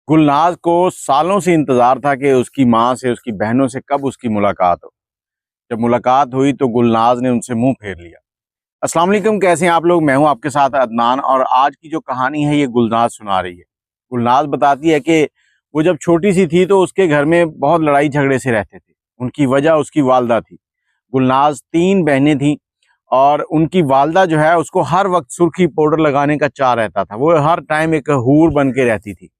गुलनाज को सालों से इंतजार था कि उसकी माँ से, उसकी बहनों से कब उसकी मुलाकात हो। जब मुलाकात हुई तो गुलनाज ने उनसे मुंह फेर लिया। अस्सलाम वालेकुम, कैसे हैं आप लोग। मैं हूं आपके साथ अदनान और आज की जो कहानी है ये गुलनाज सुना रही है। गुलनाज बताती है कि वो जब छोटी सी थी तो उसके घर में बहुत लड़ाई झगड़े से रहते थे। उनकी वजह उसकी वालदा थी। गुलनाज 3 बहनें थीं और उनकी वालदा जो है उसको हर वक्त सुर्खी पाउडर लगाने का चाह रहता था। वो हर टाइम एक हूर बन के रहती थी।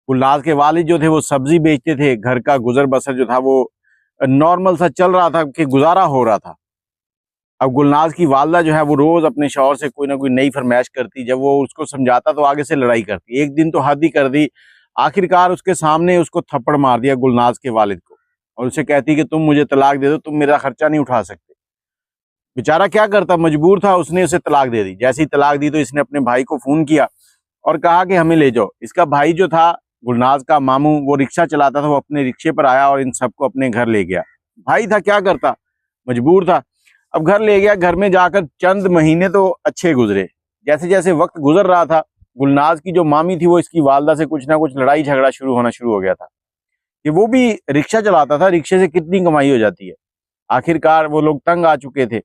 गुलनाज के वालिद जो थे वो सब्जी बेचते थे। घर का गुजर बसर जो था वो नॉर्मल सा चल रहा था कि गुजारा हो रहा था। अब गुलनाज की वालदा जो है वो रोज अपने शौहर से कोई ना कोई नई फरमाइश करती। जब वो उसको समझाता तो आगे से लड़ाई करती। एक दिन तो हद ही कर दी। आखिरकार उसके सामने उसको थप्पड़ मार दिया गुलनाज के वालिद को और उसे कहती कि तुम मुझे तलाक दे दो, तुम मेरा खर्चा नहीं उठा सकते। बेचारा क्या करता, मजबूर था, उसने उसे तलाक दे दी। जैसे ही तलाक दी तो इसने अपने भाई को फोन किया और कहा कि हमें ले जाओ। इसका भाई जो था गुलनाज का मामू, वो रिक्शा चलाता था। वो अपने रिक्शे पर आया और इन सबको अपने घर ले गया। भाई था, क्या करता, मजबूर था। अब घर ले गया। घर में जाकर चंद महीने तो अच्छे गुजरे। जैसे जैसे वक्त गुजर रहा था, गुलनाज की जो मामी थी वो इसकी वालदा से कुछ ना कुछ लड़ाई झगड़ा शुरू हो गया था कि वो भी रिक्शा चलाता था, रिक्शे से कितनी कमाई हो जाती है। आखिरकार वो लोग तंग आ चुके थे।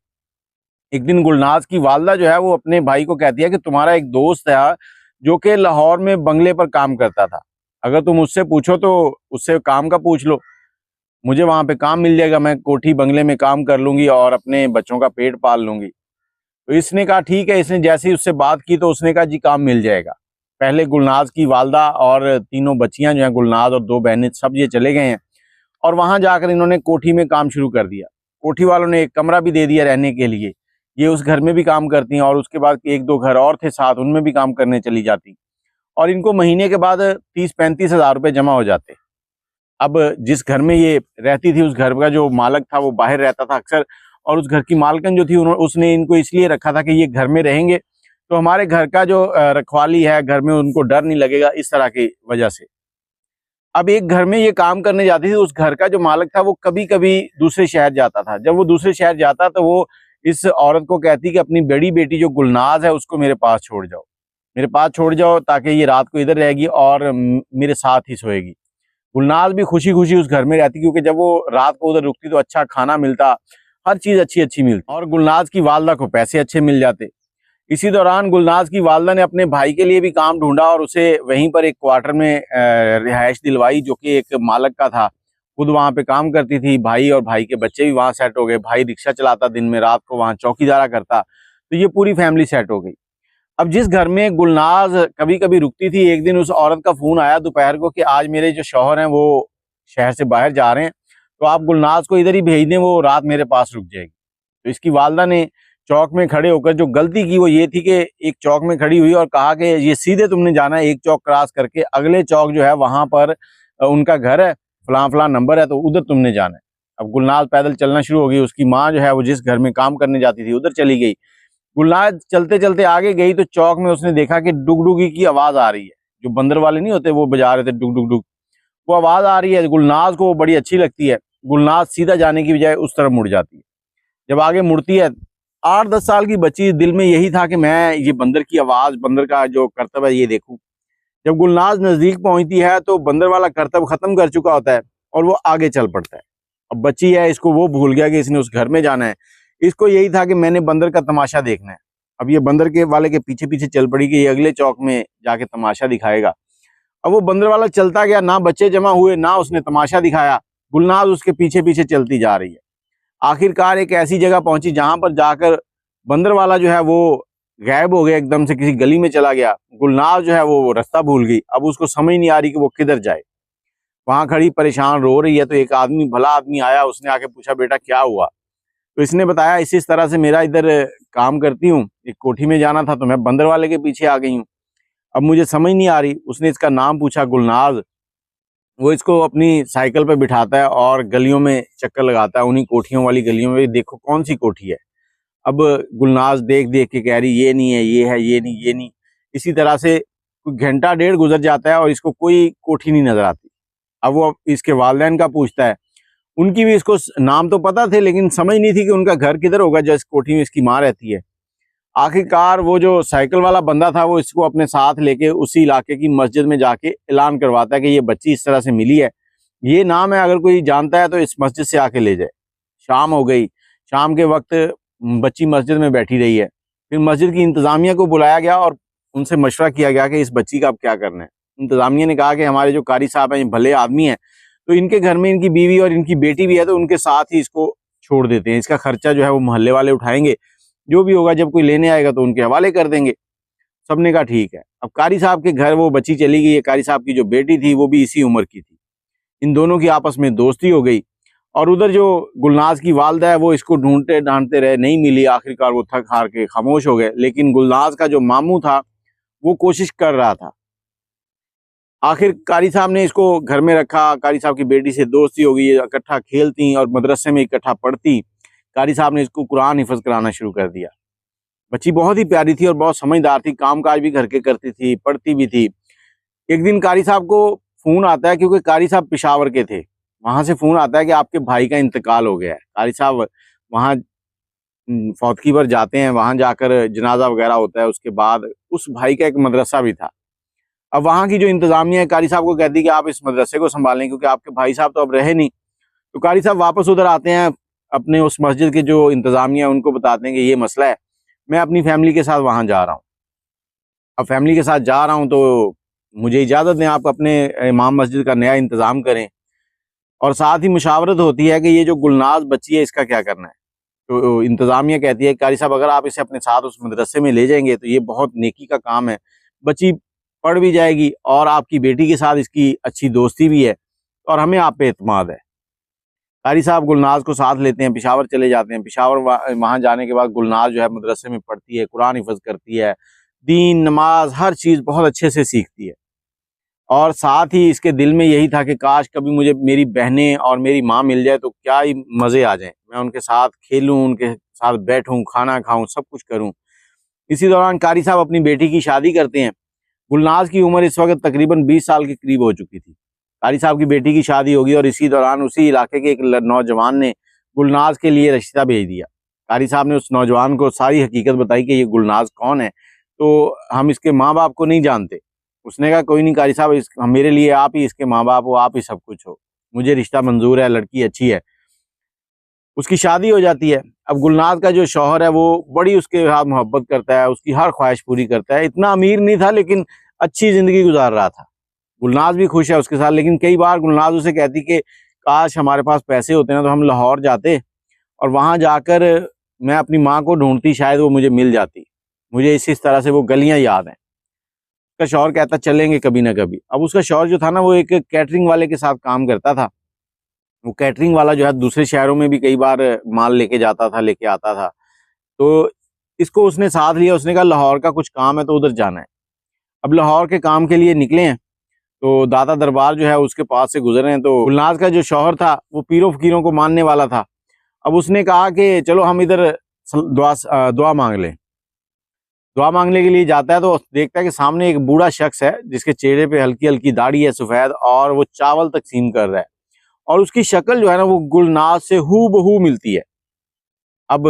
एक दिन गुलनाज की वालदा जो है वो अपने भाई को कहती है कि तुम्हारा एक दोस्त है जो कि लाहौर में बंगले पर काम करता था, अगर तुम उससे पूछो तो उससे काम का पूछ लो, मुझे वहां पे काम मिल जाएगा, मैं कोठी बंगले में काम कर लूंगी और अपने बच्चों का पेट पाल लूंगी। तो इसने कहा ठीक है। इसने जैसे ही उससे बात की तो उसने कहा जी काम मिल जाएगा। पहले गुलनाज की वालदा और तीनों बच्चियां जो हैं, गुलनाज और 2 बहनें, सब ये चले गए हैं और वहां जाकर इन्होंने कोठी में काम शुरू कर दिया। कोठी वालों ने एक कमरा भी दे दिया रहने के लिए। ये उस घर में भी काम करती हैं और उसके बाद 1-2 घर और थे साथ, उनमें भी काम करने चली जाती और इनको महीने के बाद 30-35 हज़ार रुपये जमा हो जाते। अब जिस घर में ये रहती थी उस घर का जो मालिक था वो बाहर रहता था अक्सर, और उस घर की मालकन जो थी उसने इनको इसलिए रखा था कि ये घर में रहेंगे तो हमारे घर का जो रखवाली है, घर में उनको डर नहीं लगेगा, इस तरह की वजह से। अब एक घर में ये काम करने जाती थी। उस घर का जो मालिक था वो कभी कभी दूसरे शहर जाता था। जब वो दूसरे शहर जाता तो वो इस औरत को कहती कि अपनी बड़ी बेटी जो गुलनाज है उसको मेरे पास छोड़ जाओ, मेरे पास छोड़ जाओ, ताकि ये रात को इधर रहेगी और मेरे साथ ही सोएगी। गुलनाज भी खुशी खुशी उस घर में रहती क्योंकि जब वो रात को उधर रुकती तो अच्छा खाना मिलता, हर चीज अच्छी अच्छी मिलती और गुलनाज की वालदा को पैसे अच्छे मिल जाते। इसी दौरान गुलनाज की वालदा ने अपने भाई के लिए भी काम ढूंढा और उसे वहीं पर एक क्वार्टर में रिहाइश दिलवाई जो कि एक मालक का था। खुद वहां पे काम करती थी। भाई और भाई के बच्चे भी वहां सेट हो गए। भाई रिक्शा चलाता दिन में, रात को वहां चौकीदारा करता। तो ये पूरी फैमिली सेट हो गई। अब जिस घर में गुलनाज कभी कभी रुकती थी, एक दिन उस औरत का फोन आया दोपहर को कि आज मेरे जो शौहर हैं वो शहर से बाहर जा रहे हैं, तो आप गुलनाज को इधर ही भेज दें, वो रात मेरे पास रुक जाएगी। तो इसकी वालदा ने चौक में खड़े होकर जो गलती की वो ये थी कि एक चौक में खड़ी हुई और कहा कि ये सीधे तुमने जाना है, एक चौक क्रॉस करके अगले चौक जो है वहां पर उनका घर है, फलां फलां नंबर है, तो उधर तुमने जाना है। अब गुलनाज पैदल चलना शुरू हो गई। उसकी माँ जो है वो जिस घर में काम करने जाती थी उधर चली गई। गुलनाज चलते चलते आगे गई तो चौक में उसने देखा कि डुगडुगी की आवाज आ रही है। जो बंदर वाले नहीं होते वो बजा रहे थे डुग डुग डुग, वो आवाज आ रही है। गुलनाज को वो बड़ी अच्छी लगती है। गुलनाज सीधा जाने की बजाय उस तरफ मुड़ जाती है। जब आगे मुड़ती है, 8-10 साल की बच्ची, दिल में यही था कि मैं ये बंदर की आवाज, बंदर का जो करतब है ये देखूं। जब गुलनाज नजदीक पहुंचती है तो बंदर वाला करतब खत्म कर चुका होता है और वो आगे चल पड़ता है। अब बच्ची है, इसको वो भूल गया कि इसने उस घर में जाना है। इसको यही था कि मैंने बंदर का तमाशा देखना है। अब ये बंदर के वाले के पीछे पीछे चल पड़ी कि ये अगले चौक में जाके तमाशा दिखाएगा। अब वो बंदर वाला चलता गया, ना बच्चे जमा हुए ना उसने तमाशा दिखाया। गुलनाज उसके पीछे पीछे चलती जा रही है। आखिरकार एक ऐसी जगह पहुंची जहां पर जाकर बंदर वाला जो है वो गायब हो गया, एकदम से किसी गली में चला गया। गुलनाज जो है वो रास्ता भूल गई। अब उसको समझ नहीं आ रही कि वो किधर जाए। वहां खड़ी परेशान रो रही है तो एक आदमी, भला आदमी आया, उसने आके पूछा बेटा क्या हुआ। तो इसने बताया इस तरह से मेरा इधर काम करती हूँ, एक कोठी में जाना था तो मैं बंदर वाले के पीछे आ गई हूँ, अब मुझे समझ नहीं आ रही। उसने इसका नाम पूछा गुलनाज। वो इसको अपनी साइकिल पे बिठाता है और गलियों में चक्कर लगाता है, उन्हीं कोठियों वाली गलियों में, देखो कौन सी कोठी है। अब गुलनाज देख देख के कह रही ये नहीं है, ये है, ये नहीं, ये नहीं। इसी तरह से कोई घंटा डेढ़ गुजर जाता है और इसको कोई कोठी नहीं नजर आती। अब वो इसके वालिदैन का पूछता है। उनकी भी इसको नाम तो पता थे लेकिन समझ नहीं थी कि उनका घर किधर होगा जो इस कोठी में इसकी माँ रहती है। आखिरकार वो जो साइकिल वाला बंदा था वो इसको अपने साथ लेके उसी इलाके की मस्जिद में जाके ऐलान करवाता है कि ये बच्ची इस तरह से मिली है, ये नाम है, अगर कोई जानता है तो इस मस्जिद से आके ले जाए। शाम हो गई, शाम के वक्त बच्ची मस्जिद में बैठी रही है। फिर मस्जिद की इंतज़ामिया को बुलाया गया और उनसे मशवरा किया गया कि इस बच्ची का अब क्या करना है। इंतज़ामिया ने कहा कि हमारे जो कारी साहब हैं ये भले आदमी हैं, तो इनके घर में इनकी बीवी और इनकी बेटी भी है, तो उनके साथ ही इसको छोड़ देते हैं। इसका खर्चा जो है वो मोहल्ले वाले उठाएंगे, जो भी होगा जब कोई लेने आएगा तो उनके हवाले कर देंगे। सबने कहा ठीक है। अब कारी साहब के घर वो बच्ची चली गई है। कारी साहब की जो बेटी थी वो भी इसी उम्र की थी। इन दोनों की आपस में दोस्ती हो गई और उधर जो गुलनाज की वालदा है वो इसको ढूंढते ढांढते रहे, नहीं मिली। आखिरकार वो थक हार के खामोश हो गए। लेकिन गुलनाज का जो मामू था वो कोशिश कर रहा था। आखिर कारी साहब ने इसको घर में रखा। कारी साहब की बेटी से दोस्ती हो गई, इकट्ठा खेलती और मदरसे में इकट्ठा पढ़ती। कारी साहब ने इसको कुरान हिफ्ज कराना शुरू कर दिया। बच्ची बहुत ही प्यारी थी और बहुत समझदार थी, कामकाज भी घर के करती थी, पढ़ती भी थी। एक दिन कारी साहब को फोन आता है, क्योंकि कारी साहब पेशावर के थे, वहां से फोन आता है कि आपके भाई का इंतकाल हो गया है। कारी साहब वहां फौतगी पर जाते हैं, वहां जाकर जनाजा वगैरह होता है। उसके बाद उस भाई का एक मदरसा भी था। अब वहां की जो इंतजामिया है कारी साहब को कहती है कि आप इस मदरसे को संभालें, क्योंकि आपके भाई साहब तो अब रहे नहीं। तो कारी साहब वापस उधर आते हैं, अपने उस मस्जिद के जो इंतजामिया है उनको बताते हैं कि ये मसला है, मैं अपनी फैमिली के साथ वहां जा रहा हूँ। अब फैमिली के साथ जा रहा हूँ तो मुझे इजाज़त दें, आप अपने इमाम मस्जिद का नया इंतज़ाम करें। और साथ ही मुशावरत होती है कि ये जो गुलनाज बच्ची है इसका क्या करना है। तो इंतज़ामिया कहती है कारी साहब अगर आप इसे अपने साथ उस मदरसे में ले जाएंगे तो ये बहुत नेकी का काम है, बच्ची पढ़ भी जाएगी और आपकी बेटी के साथ इसकी अच्छी दोस्ती भी है और हमें आप पे एतमाद है। कारी साहब गुलनाज को साथ लेते हैं, पेशावर चले जाते हैं। पेशावर वहाँ जाने के बाद गुलनाज जो है मदरसे में पढ़ती है, कुरान हिफ्ज करती है, दीन नमाज हर चीज़ बहुत अच्छे से सीखती है। और साथ ही इसके दिल में यही था कि काश कभी मुझे मेरी बहनें और मेरी माँ मिल जाए तो क्या ही मज़े आ जाएं, मैं उनके साथ खेलूं, उनके साथ बैठूं, खाना खाऊं, सब कुछ करूं। इसी दौरान कारी साहब अपनी बेटी की शादी करते हैं। गुलनाज की उम्र इस वक्त तकरीबन 20 साल के करीब हो चुकी थी। कारी साहब की बेटी की शादी होगी और इसी दौरान उसी इलाके के एक नौजवान ने गुलनाज के लिए रिश्ता भेज दिया। कारी साहब ने उस नौजवान को सारी हकीकत बताई कि ये गुलनाज कौन है, तो हम इसके माँ बाप को नहीं जानते। उसने कहा कोई नहीं कारी साहब, मेरे लिए आप ही इसके माँ बाप हो, आप ही सब कुछ हो, मुझे रिश्ता मंजूर है, लड़की अच्छी है। उसकी शादी हो जाती है। अब गुलनाज का जो शौहर है वो बड़ी उसके साथ मोहब्बत करता है, उसकी हर ख्वाहिश पूरी करता है। इतना अमीर नहीं था लेकिन अच्छी जिंदगी गुजार रहा था। गुलनाज भी खुश है उसके साथ, लेकिन कई बार गुलनाज उसे कहती कि काश हमारे पास पैसे होते ना तो हम लाहौर जाते और वहां जाकर मैं अपनी माँ को ढूंढती, शायद वो मुझे मिल जाती। मुझे इस तरह से वो गलियां याद हैं। उसका शौहर कहता चलेंगे कभी ना कभी। अब उसका शौहर जो था ना वो एक कैटरिंग वाले के साथ काम करता था। वो कैटरिंग वाला जो है दूसरे शहरों में भी कई बार माल लेके जाता था, लेके आता था। तो इसको उसने साथ लिया। उसने कहा लाहौर का कुछ काम है तो उधर जाना है। अब लाहौर के काम के लिए निकले हैं तो दादा दरबार जो है उसके पास से गुजरे हैं। तो गुलनाज का जो शौहर था वो पीरों फकीरों को मानने वाला था। अब उसने कहा कि चलो हम इधर दुआ मांग लें। दुआ मांगने के लिए जाता है तो देखता है कि सामने एक बूढ़ा शख्स है जिसके चेहरे पे हल्की हल्की दाढ़ी है सफ़ेद, और वो चावल तकसीम कर रहा है और उसकी शक्ल जो है ना वो गुलनाज से हूबहू मिलती है। अब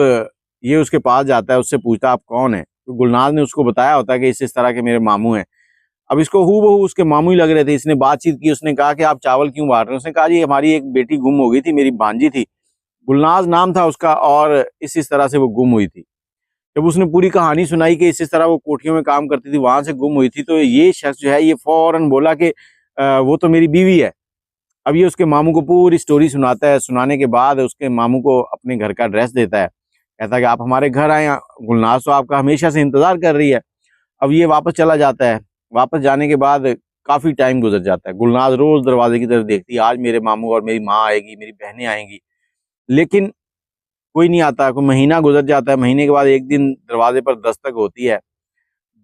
ये उसके पास जाता है, उससे पूछता है आप कौन है। तो गुलनाज ने उसको बताया होता है कि इस तरह के मेरे मामू हैं। अब इसको हूबहू उसके मामू ही लग रहे थे। इसने बातचीत की, उसने कहा कि आप चावल क्यों बांट रहे हैं। उसने कहा जी हमारी एक बेटी गुम हो गई थी, मेरी भांजी थी, गुलनाज नाम था उसका, और इस तरह से वो गुम हुई थी। जब उसने पूरी कहानी सुनाई कि इस तरह वो कोठियों में काम करती थी, वहां से गुम हुई थी, तो ये शख्स जो है ये फौरन बोला कि वो तो मेरी बीवी है। अब ये उसके मामू को पूरी स्टोरी सुनाता है। सुनाने के बाद उसके मामू को अपने घर का एड्रेस देता है, कहता है कि आप हमारे घर आए, गुलनाज तो आपका हमेशा से इंतजार कर रही है। अब ये वापस चला जाता है। वापस जाने के बाद काफी टाइम गुजर जाता है। गुलनाज रोज दरवाजे की तरफ देखती है, आज मेरे मामू और मेरी माँ आएगी, मेरी बहनें आएंगी, लेकिन कोई नहीं आता। कोई महीना गुजर जाता है। महीने के बाद एक दिन दरवाजे पर दस्तक होती है।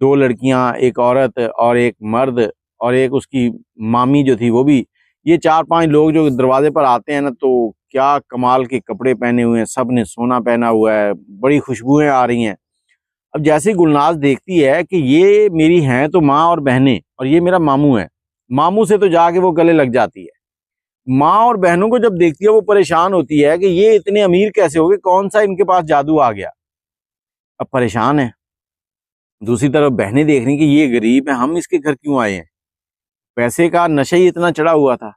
दो लड़कियां, एक औरत और एक मर्द और एक उसकी मामी जो थी वो भी, ये 4-5 लोग जो दरवाजे पर आते हैं ना, तो क्या कमाल के कपड़े पहने हुए हैं, सब ने सोना पहना हुआ है, बड़ी खुशबुएं आ रही हैं। अब जैसे गुलनाज देखती है कि ये मेरी हैं तो माँ और बहनें और ये मेरा मामू है, मामू से तो जाके वो गले लग जाती है। माँ और बहनों को जब देखती है वो परेशान होती है कि ये इतने अमीर कैसे हो गए, कौन सा इनके पास जादू आ गया। अब परेशान है, दूसरी तरफ बहनें देख रही कि ये गरीब है, हम इसके घर क्यों आए हैं। पैसे का नशा ही इतना चढ़ा हुआ था।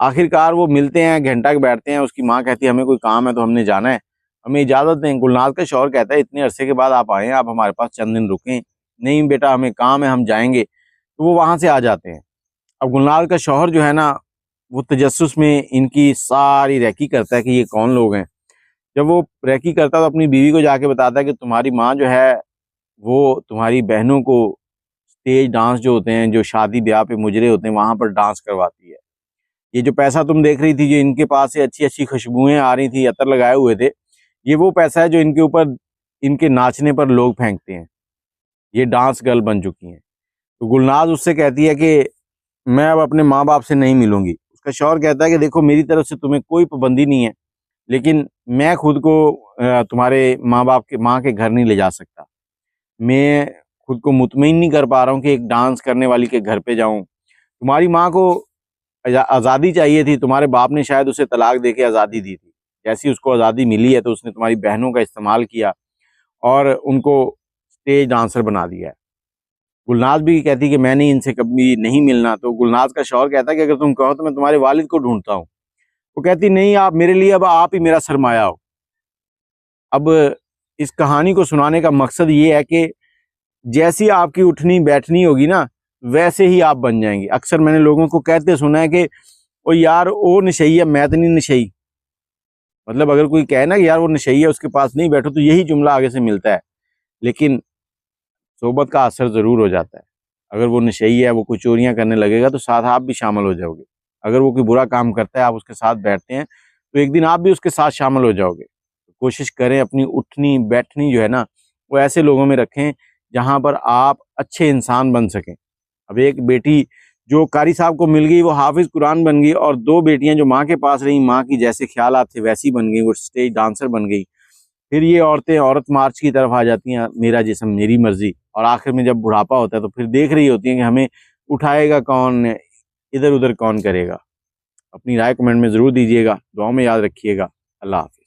आखिरकार वो मिलते हैं, घंटा के बैठते हैं। उसकी माँ कहती है हमें कोई काम है तो हमने जाना है, हमें इजाज़त दें। गुलनाज का शौहर कहता है इतने अरसे के बाद आप आए हैं, आप हमारे पास चंद दिन रुकें। नहीं बेटा हमें काम है, हम जाएंगे। तो वो वहाँ से आ जाते हैं। अब गुलनाज का शौहर जो है ना, वो तजस्सुस में इनकी सारी रैकी करता है कि ये कौन लोग हैं। जब वो रैकी करता है तो अपनी बीवी को जाके बताता है कि तुम्हारी माँ जो है वो तुम्हारी बहनों को स्टेज डांस जो होते हैं, जो शादी ब्याह पे मुजरे होते हैं, वहाँ पर डांस करवाती है। ये जो पैसा तुम देख रही थी, जो इनके पास से अच्छी अच्छी खुशबुएं आ रही थी, अतर लगाए हुए थे, ये वो पैसा है जो इनके ऊपर, इनके नाचने पर लोग फेंकते हैं। ये डांस गर्ल बन चुकी हैं। तो गुलनाज उससे कहती है कि मैं अब अपने माँ बाप से नहीं मिलूंगी। उसका शौहर कहता है कि देखो मेरी तरफ से तुम्हें कोई पाबंदी नहीं है, लेकिन मैं खुद को तुम्हारे माँ बाप के माँ के घर नहीं ले जा सकता। मैं खुद को मुतमईन नहीं कर पा रहा हूँ कि एक डांस करने वाली के घर पे जाऊं। तुम्हारी माँ को आज़ादी चाहिए थी, तुम्हारे बाप ने शायद उसे तलाक दे के आज़ादी दी थी। जैसी उसको आज़ादी मिली है तो उसने तुम्हारी बहनों का इस्तेमाल किया और उनको स्टेज डांसर बना दिया है। गुलनाज भी कहती कि मैंने इनसे कभी नहीं मिलना। तो गुलनाज का शौहर कहता है कि अगर तुम कहो तो मैं तुम्हारे वालिद को ढूंढता हूँ। वो कहती नहीं, आप मेरे लिए, अब आप ही मेरा सरमाया हो। अब इस कहानी को सुनाने का मकसद ये है कि जैसी आपकी उठनी बैठनी होगी ना, वैसे ही आप बन जाएंगे। अक्सर मैंने लोगों को कहते सुना है कि ओ यार वो नशई है, मैं तो नहीं नशई। मतलब अगर कोई कहे ना कि यार वो नशई है, उसके पास नहीं बैठो, तो यही जुमला आगे से मिलता है। लेकिन सोबत का असर ज़रूर हो जाता है। अगर वो नशई है, वो कोई चोरियां करने लगेगा तो साथ आप भी शामिल हो जाओगे। अगर वो कोई बुरा काम करता है, आप उसके साथ बैठते हैं, तो एक दिन आप भी उसके साथ शामिल हो जाओगे। तो कोशिश करें अपनी उठनी बैठनी जो है ना, वो ऐसे लोगों में रखें जहाँ पर आप अच्छे इंसान बन सकें। अब एक बेटी जो कारी साहब को मिल गई, वो हाफिज कुरान बन गई, और दो बेटियां जो माँ के पास रही, माँ की जैसे ख्यालात थे वैसी बन गई, वो स्टेज डांसर बन गई। फिर ये औरतें औरत मार्च की तरफ आ जाती हैं, मेरा जिस्म मेरी मर्जी। और आखिर में जब बुढ़ापा होता है तो फिर देख रही होती हैं कि हमें उठाएगा कौन, इधर उधर कौन करेगा। अपनी राय कमेंट में ज़रूर दीजिएगा, दुआ में याद रखिएगा। अल्लाह हाफ़िज़।